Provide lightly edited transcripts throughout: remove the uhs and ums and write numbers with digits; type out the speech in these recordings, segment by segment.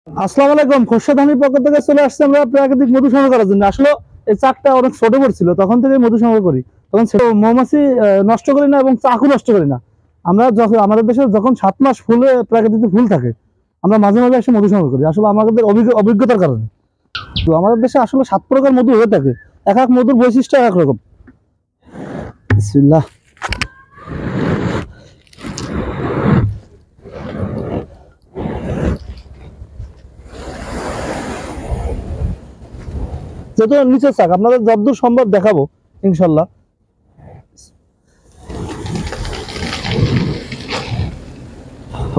আসসালামু আলাইকুম। খোরশেদ হানির পক্ষ থেকে চলে আসছে আমরা প্রাকৃতিক মধু সংগ্রহ করার জন্য। আসলে এই চাকটা অনেক ছোট পড়ছিল, তখন থেকে মধু সংগ্রহ করি। তখন মৌমাছি নষ্ট করি না এবং চাকু নষ্ট করি না। আমরা যখন আমাদের দেশে যখন 7 মাস ফুলে প্রাকৃতিক ফুল থাকে, আমরা মাঝে মাঝে এসে মধু সংগ্রহ করি, আসলে আমাদের অভিজ্ঞতার কারণে। তো আমাদের দেশে আসলে 7 প্রকার মধু হয়ে থাকে, এক এক মধুর বৈশিষ্ট্য এক রকম। বিসমিল্লাহ। যেহেতু নিচে চাক, আপনাদের যতদূর সম্ভব দেখাবো ইনশাল্লাহ।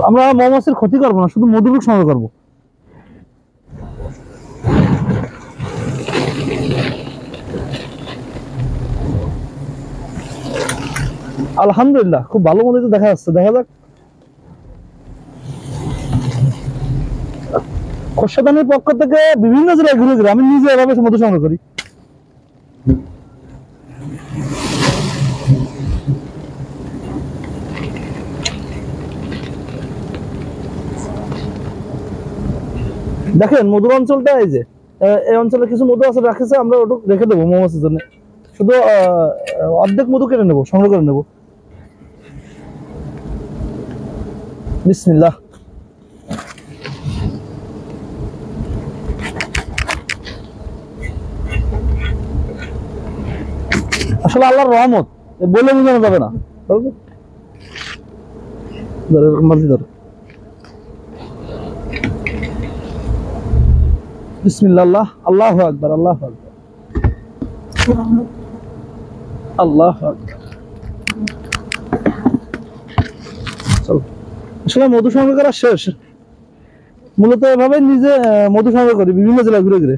আমরা মৌমাছির ক্ষতি করবো না, শুধু মধুরূপ সংগ্রহ করবো। আলহামদুলিল্লাহ, খুব ভালো মধু তো দেখা যাচ্ছে, দেখা যাক। খোরশেদ হানির পক্ষ থেকে বিভিন্ন জেলায় ঘুরে ঘুরে আমি নিজে এভাবে মধু সংগ্রহ করি। দেখেন মধুর অঞ্চলটা, এই যে এই অঞ্চলে কিছু মধু আছে রাখেছে, আমরা ওটুক রেখে দেবো মৌমাছির জন্য। শুধু অর্ধেক মধু কেটে নেবো, সংগ্রহ করে নেবো। বিসমিল্লাহ। আসলে আল্লাহর রহমত, বলে বোঝানো যাবে না। মাঝি ধরো। বিসমিল্লাহ, আল্লাহু আকবার, আল্লাহু আকবার, আল্লাহু আকবার। চলো, আসলে মধু সংগ্রহ করা শেষ। মূলত এভাবে নিজে মধু সংগ্রহ করি বিভিন্ন জেলায় ঘুরে ঘুরে।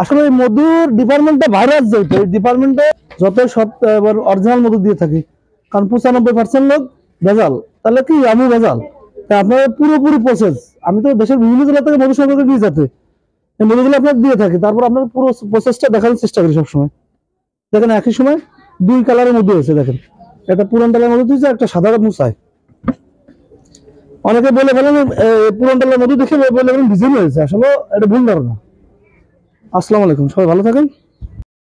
আসলে এই মধুর ডিপার্টমেন্টটা ভাইরাস, যেহেতু এই ডিপার্টমেন্টে যত সব অরিজিনাল মধু দিয়ে থাকি, কারণ 95% লোক ভেজাল, তাহলে কি আমি ভেজাল? তাই আপনার পুরোপুরি প্রসেস, আমি তো দেশের বিভিন্ন জেলা থেকে মধু সংগ্রহ করে নিয়ে যেতে এই মধুগুলো আপনার দিয়ে থাকি, তারপর আপনার পুরো প্রসেসটা দেখানোর চেষ্টা করি সবসময়। দেখেন একই সময় 2 কালারের মধু হয়েছে, দেখেন একটা পুরান ডালের মধু দিয়েছে, একটা সাদা মুসায়। অনেকে বলে ফেলেন পুরান ডালের মধু দেখে বলে ফেলেন ডিজাইন হয়েছে, আসলে এটা ভুল ধারণা। আসসালামু আলাইকুম, সবাই ভালো থাকেন।